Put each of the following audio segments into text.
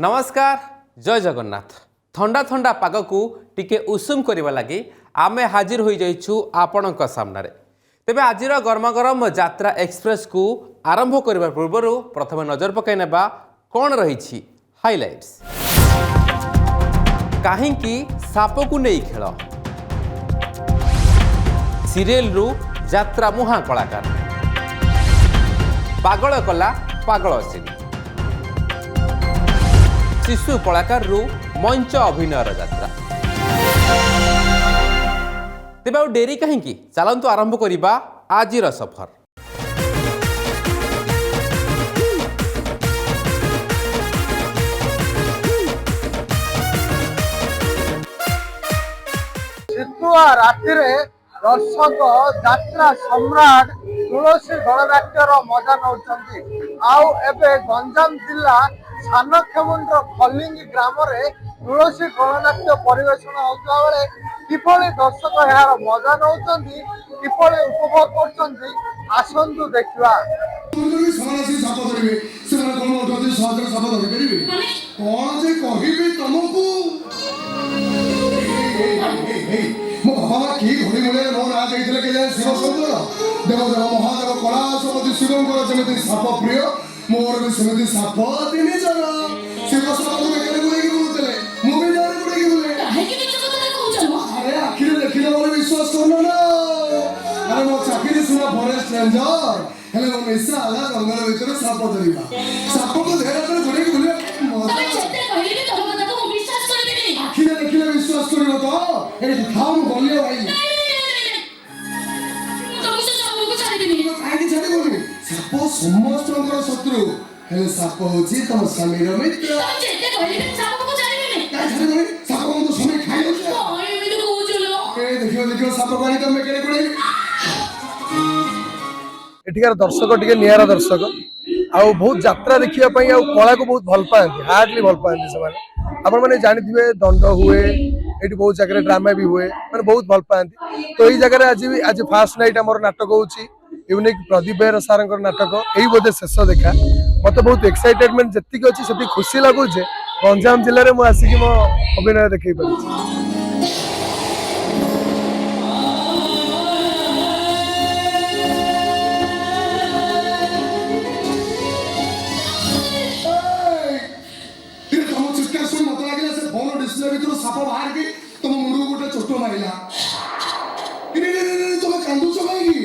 नमस्कार जय जगन्नाथ। ठंडा ठंडा पाग को टिके उषुम करने लगी आमे हाजिर हो जाइछु आपणक सामने। तेबे आज गरमा गरम यात्रा एक्सप्रेस को आरंभ करने पूर्व प्रथम नजर पकई नेबा कौन रही हाइलाइट्स। कहीं साप को नहीं खेल सीरियल रु यात्रा मुहा कलाकार पागल कला पागल सिंह शिशु कलाकार रु मंच अभिनयर यात्रा। तेबे आ डेरी कहीं चलतु आरंभ करिबा आजिर सफर। राति दर्शक यात्रा सम्राट तुलसी गणनाट्यर मजा नौ गंजाम जिला सानखेमुंड फलिंग ग्राम तुलसी गणनाट्य परिवेषण होता बेले किभली दर्शक यार मजा नौ किभली उपभोग कर आसतु देखा। महादेव कलासपति शिव साप प्रिय मोर भी सेमती साप तीन जन शिव साप अरे आखिर देखिले मोर विश्वास करना ना। अरे मो चाकरी सुना फॉरेस्ट रेंजर हेले मो मिसा आला जंगल भीतर साप धरिबा साप को धेरा कर घुरे घुरे तबे चेते कहली कि तब मत को विश्वास कर देनी आखिर देखिले विश्वास करियो तो ए खाऊ बोलियो भाई साप समस्त शत्रु हेले साप होची तम स्वामी मित्र एठिकार दर्शक टिके नियारा दर्शक आउ बहुत यात्रा देखिया पई आउ कला को बहुत भल पाती हार्डली भल पाती से आपण माने जानिथिबे दंड हुए एठी बहुत जगह ड्रामा भी हुए माने बहुत भल पाती। तो एई जगह आज फास्ट नाइट हमर नाटक होची यूनिक प्रदीप बेर सार नाटक यही बोधे शेष देखा मत बहुत एक्साइटेडमेंट जी अच्छी से खुशी लगुच गंजाम जिले में आसिक मो अभिनय देखी पारी। साप बाहर की तुम मुंड गोटे चोट मारा तुम कांदुच कहीं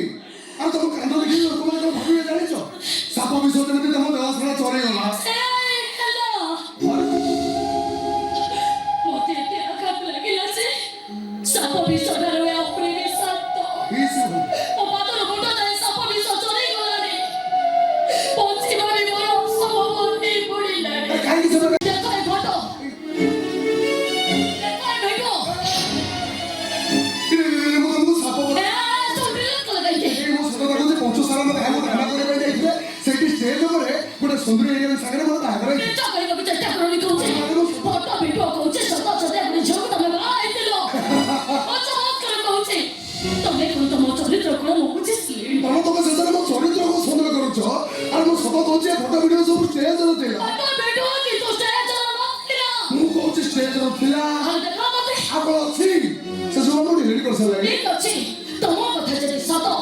और तुम कांद देखिए लोक मैंने भाविए जानिछ साप विषय जमी तुम देहसारा चढ़ई गला सुंदर एरिया सागरे मोर बागर चेष्टा करियो कि चेष्टा करोनी कहूचे फोटो वीडियो कहूचे सता सता अपने झोक तमे आइतिलो अच्छा मत कर कहूचे तमे कोन तमो चरित्र कोन मो बुझिसली तमे तमे सेजन मो चरित्र को सुंदर करूछ और मो सता कहूचे फोटो वीडियो सब स्टेज रो थिला फोटो वीडियो की तो स्टेज रो नथिला मु कहूचे स्टेज रो थिला हां देखा मते आपन अछि से सब मो डिलीट कर सले ठीक अछि तमो कथा जदि सता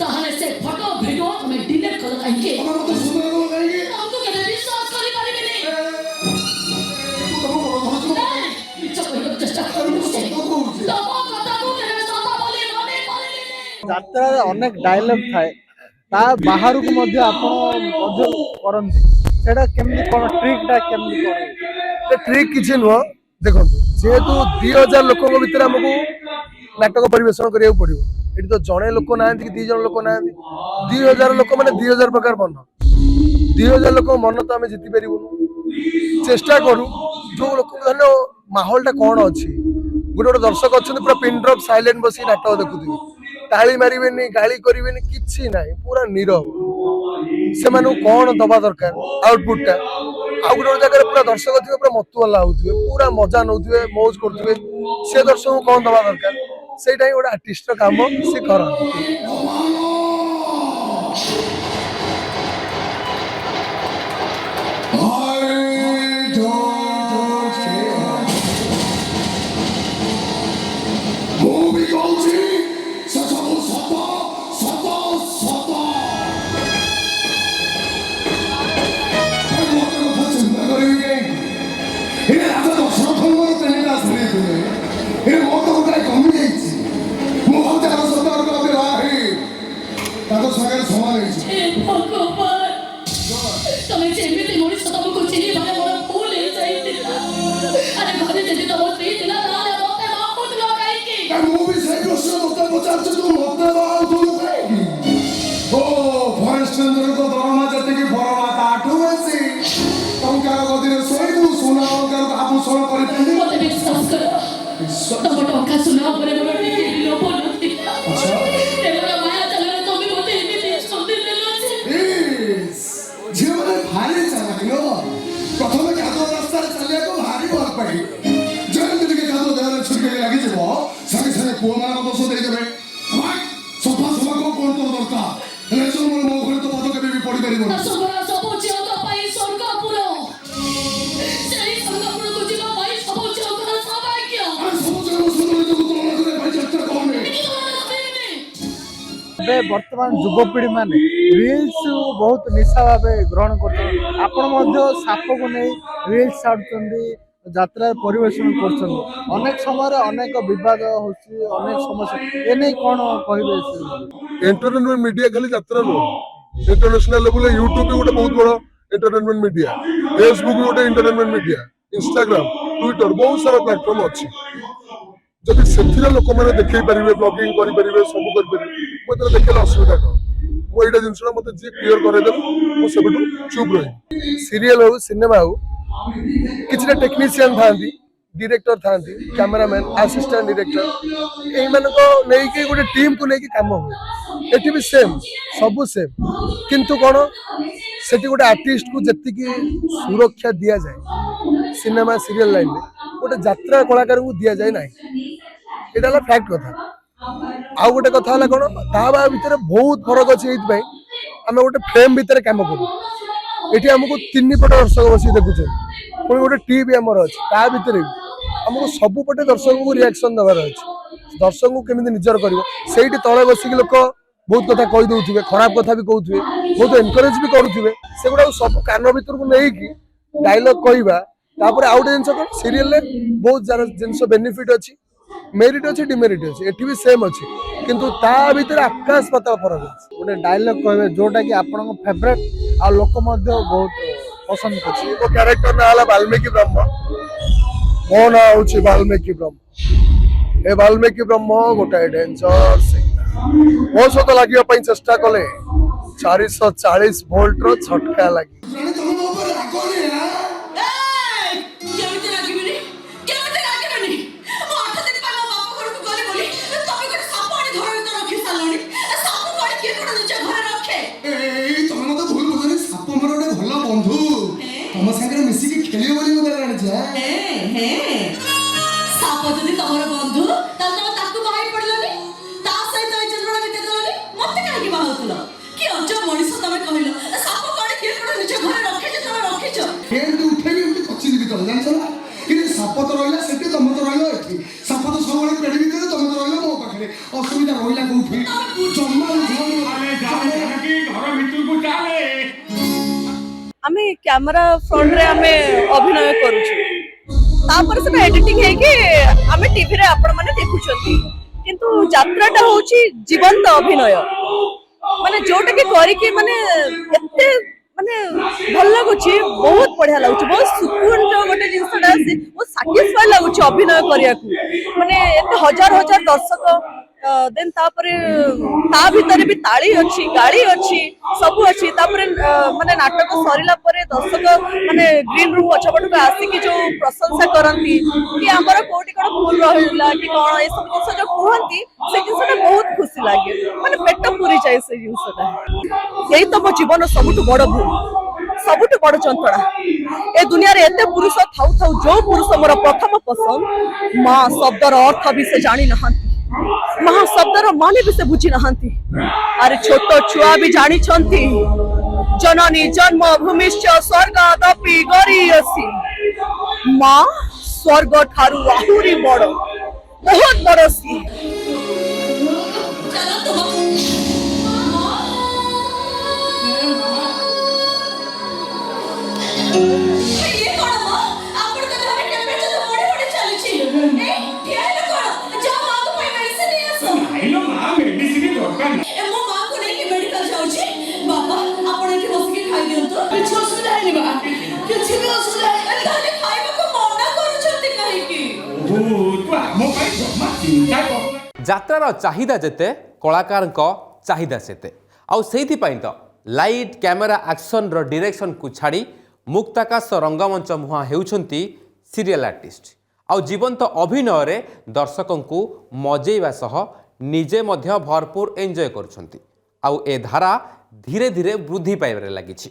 ताहले से फोटो वीडियो तमे डिलीट कर काहे हमर तो सुंदर को काहे यात्रा अनेक डायलॉग थाए ता बाहर को मध्य आपण मध्य करंती सेटा केमनी कोन ट्रिकटा केमनी कोन ट्रिक किछि नो देखो जेतु 2000 लोक भीतर हमकु नाटक परिवेषण करिया पड़िबो एठी तो जणे लोक नांती कि 2 जण लोक नांती 2000 लोक माने 2000 प्रकार मन 2000 लोक मन तो हमें जीति परिबो चेष्टा करू जो लोक धनो माहौलटा कोन अछि गोटे गोटे दर्शक अच्छा पूरा पिन ड्रप साइलेंट बस नाटक देखुवे ताली मारे गाली करें कि पूरा नीरव से कौन दबा दरकार आउटपुटा आउ गोटे जगह पूरा दर्शक थे पूरा मतुआला होते पूरा मजा नौ मौज करुवे से दर्शक को कौन दबा दरकार से गोटे आर्टिस्ट काम से कर I don't ଭଗବାନ ତମେ ଯେମିତି ମଣିଷ ତମକୁ ଚିହ୍ନିବାରେ ମୋର ଭୁଲ ହେଇଯାଇଥିଲା। ଆରେ ଘରେ ଯଦି ତମ ସ୍ତ୍ରୀ ଥିଲା ତାହେଲେ ମତେ ମାଗୁଥିଲ କାହିଁକି? ମୁଁ ବି ସେଇ ପ୍ରଶ୍ନ ମତେ ପଚାରୁଛୁ, ତୁ ମତେ ବାହାଉଥିଲୁ କାହିଁକି? ଓ ଫରେଷ୍ଟ ରେଞ୍ଜରଙ୍କ ଦରମା ଯେତିକି ଭରଣା ତାଠୁ ବେଶୀ ଟଙ୍କାର ଗଦିରେ ଶୋଇବୁ, ସୁନା ଅଙ୍କାର ଆଭୂଷଣ କରିଥିଲି। ମତେ ବିଶ୍ୱାସ କର, ତମ ଟଙ୍କା ସୁନା ଉପରେ ମୋର ଟିକେ ବି ଲୋଭ ନଥିଲା। ତେଣୁ ମାୟା ଜାଲରେ ତମେ ମତେ ଏମିତି ଛନ୍ଦି ଦେଲ ଯେ ଝିଅମାନେ ଭାରି ଚାଲାକ ନୁହଁ। ପ୍ରଥମେ କାଦୁଅ ରାସ୍ତାରେ ଚାଲିବାକୁ ଭାରି ଭଲ ପାଇ, ଯେମିତି ଟିକେ କାଦୁଅ ଦେହରେ ଛୁଟିକେ ଲାଗିଯିବ ସାଙ୍ଗେ ସାଙ୍ଗେ ପୁଅମାନଙ୍କ ଦୋଷ ଦେଇଦେବେ। ସଫା ସଫା କଣ ତୋର ଦରକାର? ହେଲେ ମୋ ଘରେ ତ ପଦ କେବେ ବି ପଡ଼ିପାରିବନି। ସବୁ ଝିଅଙ୍କ ପାଇଁ ସ୍ୱର୍ଗପୁର, ସେଇ ସ୍ୱର୍ଗପୁରକୁ ଯିବା ପାଇଁ ସବୁ ଝିଅଙ୍କର ସୌଭାଗ୍ୟ। ସବୁ ଜଣ ସୁନ୍ଦରୀକୁ ତୁଳନା କରିବା ପାଇଁ ଚେଷ୍ଟା କରନି। ଏବେ ବର୍ତ୍ତମାନ ଯୁବପିଢ଼ି ମାନେ ରିଲ୍ସ ବହୁତ ନିଶା ଭାବେ ଗ୍ରହଣ କରୁଛନ୍ତି। ଆପଣ ମଧ୍ୟ ସାପକୁ ନେଇ ରିଲ୍ସ ଛାଡୁଛନ୍ତି, ଯାତ୍ରାରେ ପରିବେଷଣ କରୁଛନ୍ତି। ଅନେକ ସମୟରେ ଅନେକ ବିବାଦ ହଉଛି, ଅନେକ ସମସ୍ୟା। ଏ ନେଇ କଣ କହିବେ? एंटरटेनमेंट मीडिया खाली यात्रा नुह, इंटरनेशनल लेवल यूट्यूब भी गोटे बहुत बड़ एंटरटेनमेंट मीडिया, फेसबुक भी गोटे एंटरटेनमेंट मीडिया, इंस्टाग्राम ट्विटर बहुत सारा प्लेटफॉर्म अच्छी। जब से लोक मैंने देखे पारे ब्लॉगिंग करेंगे सब करेंगे मुझे देखे असुविधा कौन मुझे जिन मत जी क्लीयर करदे मुझे चुप रही। सीरियल हो सिनेमा हो किसी टेक्नीशियन था, डायरेक्टर था, कैमरामैन, असिस्टेंट डायरेक्टर, यही गोटे टीम को लेकिन काम हुए। एटी भी सेम सब सेम, किंतु कौन से गोटे आर्टिस्ट को जी सुरक्षा दि जाए सिनेमा सीरियल लाइन में गोटे यात्रा कलाकार को दि जाए ना, यहाँ फैक्ट कथा। आउ गोटे कथा है कौन ता भितर बहुत फरक अच्छे आम गोटे फ्रेम भितर कम करूँ। ये आमको 3 पट दर्शक बस देखुचे, पुणी गोटे टीम आमर अच्छे ता भर आमको सबुपटे दर्शक को रिएक्शन देवार अच्छे। दर्शक को केमी निजर कर तले बसिक लोक बहुत कथा कहीदे, खराब कथा भी कहते, बहुत एनकरेज भी करुवे। से गुड़ा सब कान भर को लेकिन डायलॉग कहवा तापर आउ गोटे जिन कौन सीरियल बहुत जिन बेनिफिट अच्छी, मेरिट अच्छी, डिमेरिट अच्छी, एटी भी सेम अच्छी, किंतु ता भीतर आकाश पाताल फरक अच्छे। गोटे डायलॉग कहबे जोटा कि आपन फेवरेट आ लोक मध्य बहुत पसंद करछि। मो कैरेक्टर ना है वाल्मीकि ब्रह्म, मो ना हूँ वाल्मीकि ब्रह्म। ए वाल्मीकि ब्रह्म गोटाए डेंजर मो सहित लगे चेष्टा कले 440 वोल्ट रो झटका लगी। ରାଣୀ ତମେ ମୋ ଉପରେ ରାଗନି ନା? କେମିତି ଲାଗିବନି? କେମିତି ଲାଗିବନି? ମୁଁ 8 ଦିନ ପାଇଁ ମୋ ବାପ ଘରକୁ ଗଲି ବୋଲି ତମେ ଗୋଟେ ସାପ ଆଣି ଘର ଭିତରେ ରଖି ସାରିଲଣି। ସାପକୁ ଆଣି କିଏ କଣ ନିଜ ଘରେ ରଖେ? ଏଇ ତମେ ମତେ ଭୁଲ ବୁଝନି, ସାପ ମୋର ଗୋଟେ ଭଲ ବନ୍ଧୁ, ତମ ସାଙ୍ଗରେ ମିଶିକି ଖେଳିବ ବୋଲି ମୁଁ ତାକୁ ଆଣିଛି। ସାପ ଯଦି ତମର ବନ୍ଧୁ ତାହେଲେ ତମେ ତାକୁ ବାହାଇ ପଡିଲନି, ତା ସହିତ ଏ ଜୀବନ ବିତେଇ ଦେଲନି, ମତେ କାହିଁକି ବାହାଉଥିଲ? କି ଅଜବ ମଣିଷ ତମେ କହିଲ। ସାପକୁ ଆଣି କିଏ କଣ ନିଜ ଘରେ ରଖିଛ? ତମେ ରଖିଛ ଏମିତି ଉଠେଇବି ଏମିତି କଚିଦେବି ତଳେ, ଜାଣିଛ ନା? କିନ୍ତୁ ସାପ ତ ରହିଲା ସେଠି, ତମେ ତ ରହିଲ ଏଠି। ସାପ ତ ସବୁବେଳେ ପେଡ଼ି ଭିତରେ, ତମେ ତ ରହିଲ ମୋ ପାଖରେ। ଅସୁବିଧା ରହିଲା କୋଉଠି? ଜମା आमे कैमरा फ्रंट रे आमे अभिनय करूछु, तापर से एडिटिंग है कि आमे टीवी रे आपण माने देखुछंती, किंतु यात्राटा होची जीवंत अभिनय माने जोटा के करी कि माने एते माने भल लागुची, बहुत बढ़िया लागुची, बहुत सुकून जो गोटे जिंसटा से बहुत सैटिस्फाई लागुची अभिनय करिया को। माने एते हजार हजार दर्शक देन तापरे ता भीतर भी ताली अच्छी, गाड़ी अच्छी, सब अच्छी। तापरे माने नाटक सरिला परे दर्शक माने ग्रीन रूम पछपट को आसिकी जो प्रशंसा करंती कि हमर कोटी कोन भूल रहिला कि कोन ए सब जिंस जो कहंती से जिंसटा बहुत खुशी लागे, माने पेट पूरी जाय से जिंसटा। यही तो मो जीवन सबुठ बड़ भूल, सबुठ बड़ चंतड़ा। ए दुनिया रे एते पुरुष थाउ थाउ जो पुरुष मोर प्रथम पसंद मां शब्दर अर्थ भी से जानी नहंती, महा शब्दर माने भी से बुझी नहंती। अरे छोट छुआ भी जानी छंती जननी जन्म भूमिश्च स्वर्गादपि गरीयसी, मां स्वर्ग ठारू आहुरी बड़, बहुत बड़सी। चलो तुम ये कौन मां? आपण का घर टेम्परेचर तो बड़ी बड़ी चली छी। ए क्या है कौन? जा मां को पे मेडिसिन नहीं आसो। आइलो मां मेडिसिन दरकार ए मो मां को नहीं कि मेडिकल जाऊ छी। बाबा ଯାତ୍ରାର ଚାହିଦା ଯେତେ କଳାକାରଙ୍କ ଚାହିଦା ସେତେ ଆଉ ସେଇଥିପାଇଁ ତ ଲାଇଟ୍ କ୍ୟାମେରା ଆକ୍ସନ୍ର ଡିରେକ୍ସନକୁ ଛାଡ଼ି ମୁକ୍ତାକାଶ ରଙ୍ଗମଞ୍ଚ ମୁହାଁ ହେଉଛନ୍ତି ସିରିଏଲ୍ ଆର୍ଟିଷ୍ଟ ଆଉ ଜୀବନ୍ତ ଅଭିନୟରେ ଦର୍ଶକଙ୍କୁ ମଜେଇବା ସହ ନିଜେ ମଧ୍ୟ ଭରପୁର ଏନ୍ଜୟ କରୁଛନ୍ତି ଆଉ ଏ ଧାରା ଧୀରେ ଧୀରେ ବୃଦ୍ଧି ପାଇବାରେ ଲାଗିଛି।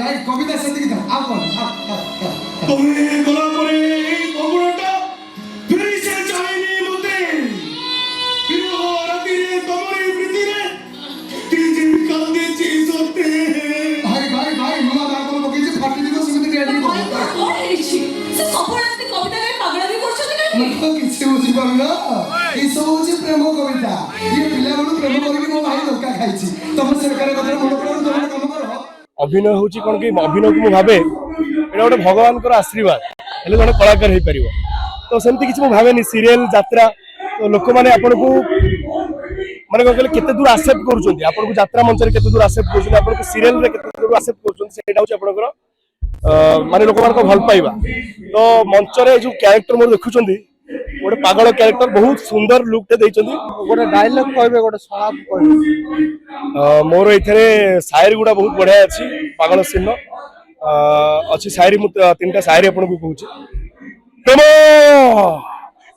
ভাই কবিতা সেদিকে দাও আও কোন তুমি গলা করে এই কবরটা ফিরিছে চাইনি মতে বিরহ রাতিরে তোমারই প্রীতিরে তিজি কাঁদেছি সত্যি ভাই নুয়া দাও কোন বকিছে ফাটি দিব সেମିତି রেডি ভাই তোর কোন ହେଇଛି ସେ ସବୁ ରାତି କବିତା ଗାଇ ପାଗଳାମି କରୁଛନ୍ତି କାହିଁକି ମୁଁ ତ କିଛି ବୁଝିପାରୁନ এই সব হচ্ছে প্রেম কবিতা এই পিলাবেଳୁ প্রেମ କରିକି ମୋ ଭାଇ ଧୋକା ଖାଇଛି ତମେ ସରକାର କଥା ମନେ ପଡୁ ତମେ କାମ କର। ଅଭିନୟ ହଉଛି କଣ କି ଅଭିନୟକୁ ମୁଁ ଭାବେ ଏଇଟା ଗୋଟେ ଭଗବାନଙ୍କର ଆଶୀର୍ବାଦ ହେଲେ ଜଣେ କଳାକାର ହେଇପାରିବ ତ ସେମିତି କିଛି ମୁଁ ଭାବେନି ସିରିଏଲ ଯାତ୍ରା ତ ଲୋକମାନେ ଆପଣଙ୍କୁ ମାନେ କଣ କହିଲେ କେତେ ଦୂର ଆକ୍ସେପ୍ଟ କରୁଛନ୍ତି ଆପଣଙ୍କୁ ଯାତ୍ରା ମଞ୍ଚରେ କେତେ ଦୂର ଆକ୍ସେପ୍ଟ କରୁଛନ୍ତି ଆପଣଙ୍କୁ ସିରିଏଲରେ କେତେ ଦୂର ଆକ୍ସେପ୍ଟ କରୁଛନ୍ତି ସେଇଟା ହଉଛି ଆପଣଙ୍କର ମାନେ ଲୋକମାନଙ୍କ ଭଲ ପାଇବା ତ ମଞ୍ଚରେ ଯୋଉ କ୍ୟାରେକ୍ଟର ମୋର ଦେଖୁଛନ୍ତି ଗୋଟେ ପାଗଳ କ୍ୟାରେକ୍ଟର ବହୁତ ସୁନ୍ଦର ଲୁକଟେ ଦେଇଛନ୍ତି ଗୋଟେ ଡାଇଲଗ କହିବେ ଗୋଟେ ସଳାପ କହିବେ ମୋର ଏଥିରେ ସାଏରୀ ଗୁଡା ବହୁତ ବଢିଆ ଅଛି ପାଗଳ ସିନ ଅଛି ସାଏରୀ ମୁଁ ତିନିଟା ସାଏରୀ ଆପଣଙ୍କୁ କହୁଛି। ପ୍ରେମ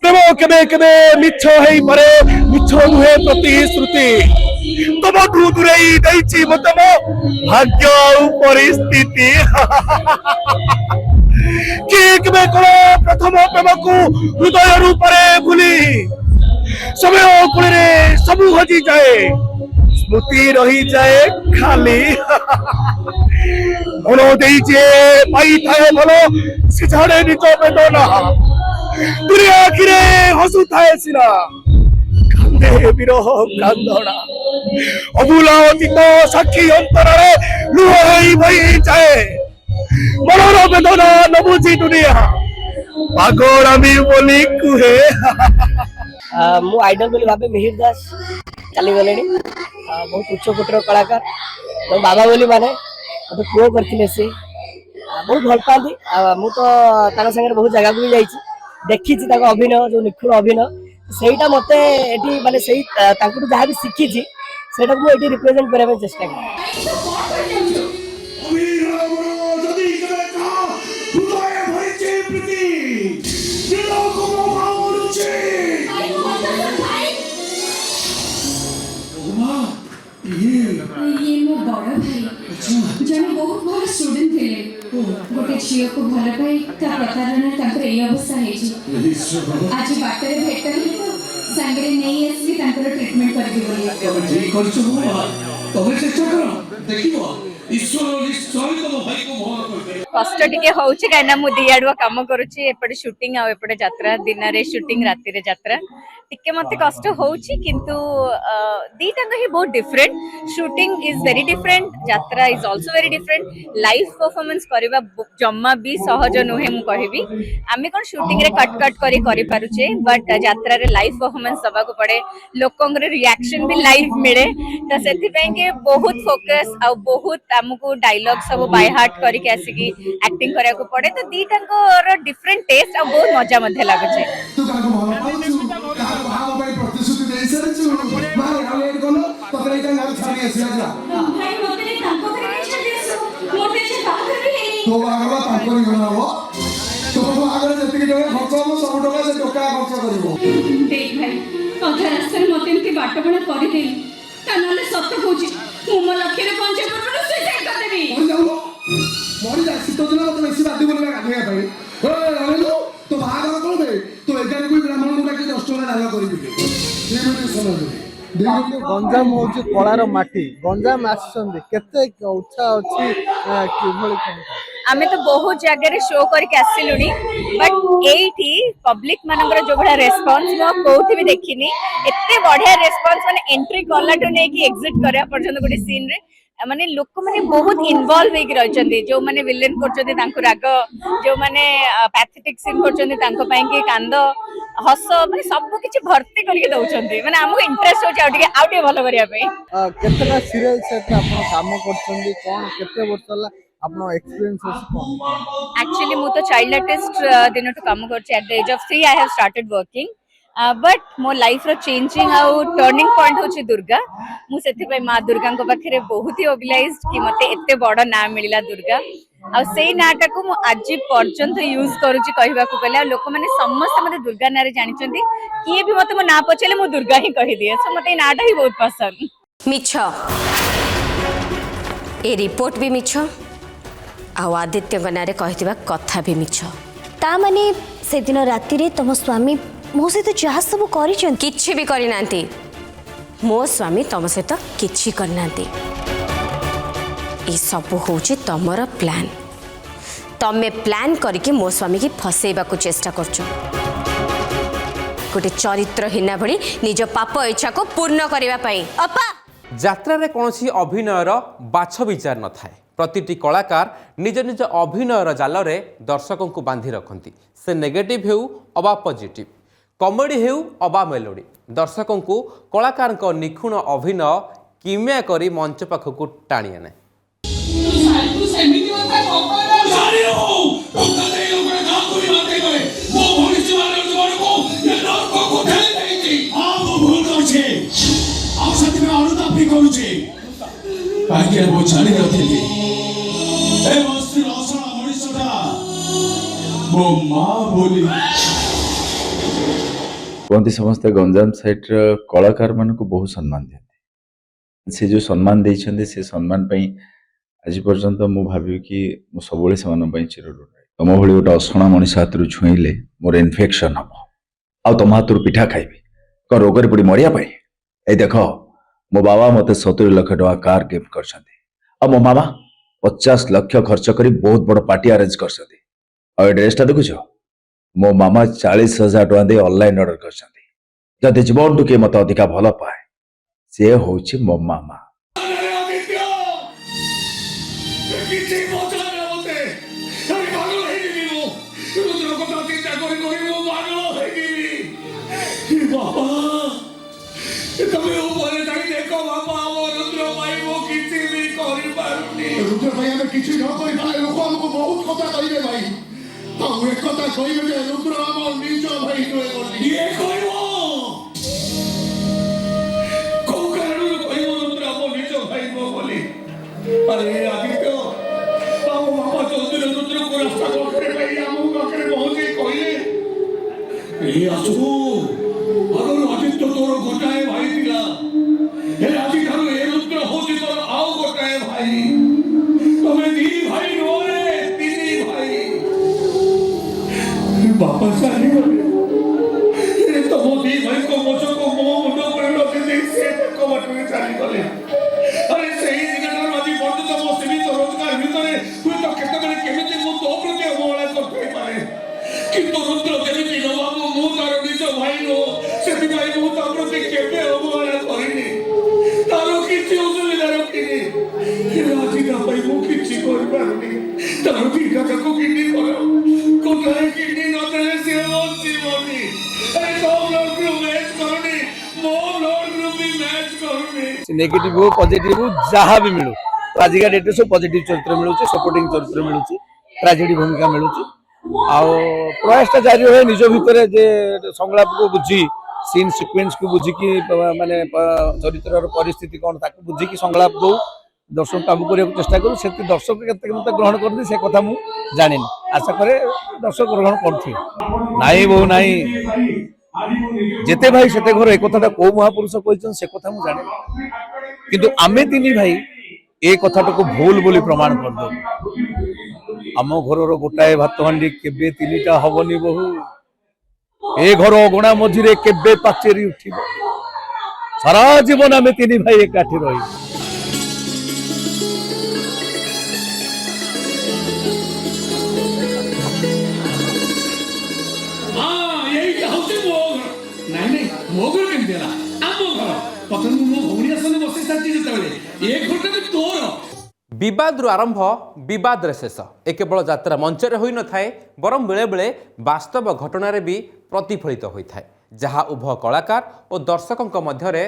ପ୍ରେମ କେବେ କେବେ ମିଛ ହେଇପାରେ ମିଛ ନୁହେଁ ପ୍ରତିଶ୍ରୁତି ତମଠୁ ଦୂରେଇ ଦେଇଛି ମତେ ମୋ ଭାଗ୍ୟ ଆଉ ପରିସ୍ଥିତି କିଏ କେବେ କଣ ପ୍ରଥମ ପ୍ରେମକୁ ହୃଦୟ ରୂପରେ ଭୁଲି ସମୟ କୂଳରେ ସବୁ ହଜିଯାଏ ସ୍ମୃତି ରହିଯାଏ ଖାଲି ମନ ଦେଇଛେ ପାଇଥାଏ ଭଲ ସେ ଛାଡେ ନିଜ ବେଦନା ଦୁନିଆ ଆଖିରେ ହସୁଥାଏ ସିନା କାନ୍ଦେ ବିରହ କାନ୍ଦଣା ଅଭୁଲା ଅତୀତ ସାକ୍ଷୀ ଅନ୍ତରରେ ଲୁହ ହେଇ ବହିଯାଏ ମନର ବେଦନା ନ ବୁଝି ଦୁନିଆ ପାଗଳାମି ବୋଲି କୁହେ। ମୁଁ ଆଇଡଲ ବୋଲି ଭାବେ ମିହିର ଦାସ ଚାଲିଗଲେଣି ବହୁତ ଉଚ୍ଚ କୋଟିର କଳାକାର ମୋ ବାବା ବୋଲି ମାନେ ମତେ ପୁଅ କରିଥିଲେ ସେ ବହୁତ ଭଲ ପାଆନ୍ତି ମୁଁ ତ ତାଙ୍କ ସାଙ୍ଗରେ ବହୁତ ଜାଗାକୁ ବି ଯାଇଛି ଦେଖିଛି ତାଙ୍କ ଅଭିନୟ ଯୋଉ ନିଖୁଣ ଅଭିନୟ ସେଇଟା ମତେ ଏଠି ମାନେ ସେଇ ତାଙ୍କଠୁ ଯାହା ବି ଶିଖିଛି ସେଇଟାକୁ ମୁଁ ଏଠି ରିପ୍ରେଜେଣ୍ଟ କରିବା ପାଇଁ ଚେଷ୍ଟା କରେ। যদি কেবে কা হৃদয়ে ভরিছে প্রীতি বিরহ কম ভাবুছি ওমা ये मो बड़ भाई जने बहुत भल स्टूडेंट थिले गोटे झियो को भल पाई ता प्रतारण तांकर ए अवस्था हेची आज बाटरे भेटले तो संगरे नहीं आसी तांकर ट्रीटमेंट करबी बोली তবে ঠিক করছো বাবা তবে চেষ্টা করো দেখিব ईश्वर निश्चय तम भाई को भल करबे। कष्ट टिके होउछि काइना मु दियाडुआ काम करूछि एपटे शूटिंग आ एपटे यात्रा दिन रे शूटिंग राति रे यात्रा टिके मते कष्ट होउछि किंतु दीटा ही बहुत different shooting is very different यात्रा is also very different live performance करबा जम्मा भी सहज नुहे मु कहबी आमे कोन शूटिंग रे कट कट करि पारुछे बट यात्रा रे लाइव परफॉर्मेंस दबा को पड़े लोकंग रे रिएक्शन भी लाइव मिले त सेति पय के बहुत फोकस आ बहुत हमको डायलॉग सब बाय हार्ट करके आसिकी एक्टिंग करिया को पड़े तो दीटांकर डिफरेंट टेस्ट आ बहुत मजा मध्ये लागै छै तू काको भल पाउछु काको भाव भाई प्रतिश्रुति देई सरछु मारे आलेट कोन ततरे का घर छाडी आसी आजा भाई मोते ने तांको करे नहीं छडी आसो मोते जे बाकर भी हेनी तो आगवा तांको नी बनावो तो आगरे जति के खर्च हम सब टका से टका खर्च करिवो देख भाई अधा रास्ता मोते एमती बाटबणा करि देली ता नले सत्य कहूची मु मो लक्ष्य रे पहुंचे परबो सुसाइड कर देबी मरि जाऊ मरि जा शीत दिन मत बेसी बादी बोलबा गाधैया भाई ए आलेलु तो भागर करबे तो एगारे कोई ब्राह्मण मुडा के 10 टका डाला करिबि ये मते समझ ଗଞ୍ଜାମ ହଉଛି କଳାର ମାଟି ଗଞ୍ଜାମ ଆସିଛନ୍ତି କେତେ ଉତ୍ସାହ ଅଛି କିଭଳି आमे तो बहुत जगह शो करके आसिलुनी बट एठी पब्लिक मानकर जो बड़ा रेस्पॉन्स मो कोठी भी देखिनी एते बढ़िया रेस्पॉन्स माने एंट्री कलाटू नै कि एग्जिट करे पर्यंत गोटे सीन रे माने लोक माने बहुत इन्वॉल्व होई रहचंदी जो माने विलेन करचंदी तांको राग जो माने पैथेटिक सीन करचंदी तांको पई कि कांद हस माने सब किछि भर्ती करके दउचंदी माने हमको इंटरेस्ट हो जाउ टिके भलो करिया पई केतेटा सीरियल सेट आपण काम करछंदी कोन केते वर्ष होला आपण एक्सपीरियंस कोन एक्चुअली मु तो चाइल्ड आर्टिस्ट दिन टू काम करछि at the age of 3 I have started working but मो लाइफ रो चेंजिंग आउ टर्निंग पॉइंट होछि दुर्गा मु सेति पई मां दुर्गा को पाखरे बहुत ही ओबिलाइज्ड कि मते एते बड़ नाम मिलिला दुर्गा आ सेई नाटा को मु आज पर्यंत यूज करूछि कहबा को गले लोक माने समस्त मते दुर्गा नारे जानिचंदी किए भी मते मो ना पचले मु दुर्गा ही कहि दिए सो मते नाटा ही बहुत पसंद मिछ ए रिपोर्ट भी मिछ आ आदित्य नारे कहथिबा कथा भी मिछ ता माने से दिन राति रे तम स्वामी मो सहित जहाँ सब कर किछि भी करि नांती मो स्वामी तम सहित किछि कर नांती ई सब होछि तमर प्लान तमे प्लान करके मो स्वामी की फसेबा को चेष्टा करछु गोटे चरित्रहीना भली निज पाप इच्छा को पूर्ण करिवा पई अपा यात्रा रे कोनोसी अभिनयर बाछ विचार न थाए प्रतिटी कलाकार निज निज अभिनयर जाल रे दर्शकों को बांधि रखती से नेगेटिव हेउ अबा पॉजिटिव कॉमेडी हेउ अबा मेलोडी दर्शकों को कलाकार निखुण अभिनय किमिया करी मंच पाखक टाणी आने कहते समस्ते गंजाम साइड कलाकार मान को बहुत सम्मान दिखते से जो सम्मान देते से सम्मान आज पर्यंत मु भावी कि सब चिरऋणी तुम भाई गोटे असणा मनीष हाथ छुईले मोर इनफेक्शन हम आ तुम हाथ पिठा खाइबी कौन रोग पड़ी मरिया ए देख मो बाबा मत 70 लाख टका कार गिफ्ट कर मो मामा 50 लाख खर्च कर बहुत बड़ पार्टी अरेंज कर ड्रेसटा देखुच मो मामा 40,000 टका दे ऑनलाइन ऑर्डर कर जदि जीवन टू किए मत अधिका भल पाए सी हूँ मो मामा रुद्र भाई हमें किसी न कोई भाई लोग हमको बहुत कथा कहिबे भाई हम एक कथा कहिबे जे रुद्र हमर निज भाई कोई बोली ये कहबो को कारण कहबो रुद्र हमर निज भाई को बोली अरे आदित्य बाबू बाबा चौधरी रुद्र को रास्ता करते भाई हम पाखरे बहुत ही कहले ए आसु अगर आदित्य तोर गोटाए भाई दिला हे आदि थारो ए रुद्र होची तोर आओ गोटाए भाई तुम्हें दी भाई रोए तीनी भाई बापा सारी बोले तो वो दी भाई को मोचो को मो मुंडो पर लोके देख से को बटुई चाली बोले अरे सही दिनर माजी पड़तो तो मो सीमित रोजगार भितरे तू तो केतबेले केमिति मो तो प्रति अवहेला करते पारे किंतु रुद्र केमिति नो बाबू मो तार निज भाई नो सेति भाई मो तो प्रति केबे अवहेला करिनी तारो किछि असुविधा रखिनी राजी का भाई मो किछि कर पारुनी तारो दिका को किडनी करो कोठाए किडनी न देले से होची मोनी अरे तो ब्लड ग्रुप मैच करनी मो ब्लड ग्रुप भी मैच करनी नेगेटिव हो पॉजिटिव हो जहाँ भी मिलू आज का डेट सब पॉजिटिव चरित्र मिलूँ सपोर्टिंग चरित्र मिलूँ ट्राजेडी भूमिका मिलूँ प्रयासटा जारी रहे निज भितर जे संलाप को बुझी सीन सिक्वेन्स को बुझिकी माने चरित्र परिस्थिति कौन ताको बुझिकी संलाप दो दर्शक काबू करने चेष्टा करूँ से दर्शक केते मत ग्रहण करते से कथा मु जानी आशा करे दर्शक ग्रहण करथि नाई बहु नाई जेते भाई सेते घर एक कथाटा को महापुरुष कहछन से कथा मु जाने किंतु आमे तीनी भाई ए कथाटा को भूल बोली प्रमाण कर दो आम घर गोटाए भात हांडी केबे तीनिटा हबनी बहु ए घर अगणा मझिरे केबे पाचेरी उठिबो सारा जीवन आमे तीनी भाई एकाठी रही ସାରିଛି ଯେତେବେଳେ ଏ ଘଟଣା ତୋର ବିବାଦରୁ ଆରମ୍ଭ ବିବାଦରେ ଶେଷ। ଏ କେବଳ ଯାତ୍ରା ମଞ୍ଚରେ ହୋଇନଥାଏ ବରଂ ବେଳେବେଳେ ବାସ୍ତବ ଘଟଣାରେ ବି ପ୍ରତିଫଳିତ ହୋଇଥାଏ, ଯାହା ଉଭୟ କଳାକାର ଓ ଦର୍ଶକଙ୍କ ମଧ୍ୟରେ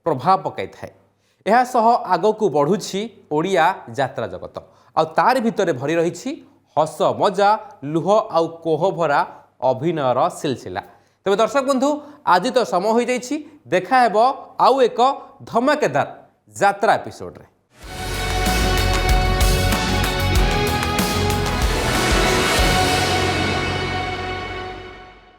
ପ୍ରଭାବ ପକାଇଥାଏ। ଏହା ସହ ଆଗକୁ ବଢ଼ୁଛି ଓଡ଼ିଆ ଯାତ୍ରା ଜଗତ, ଆଉ ତାରି ଭିତରେ ଭରି ରହିଛି ହସ ମଜା, ଲୁହ ଆଉ କୋହ ଭରା ଅଭିନୟର ସିଲସିଲା। ତେବେ ଦର୍ଶକ ବନ୍ଧୁ, ଆଜି ତ ସମୟ ହୋଇଯାଇଛି, ଦେଖା ହେବ ଆଉ ଏକ ଧମାକେଦାର ଯାତ୍ରା ଏପିସୋଡରେ।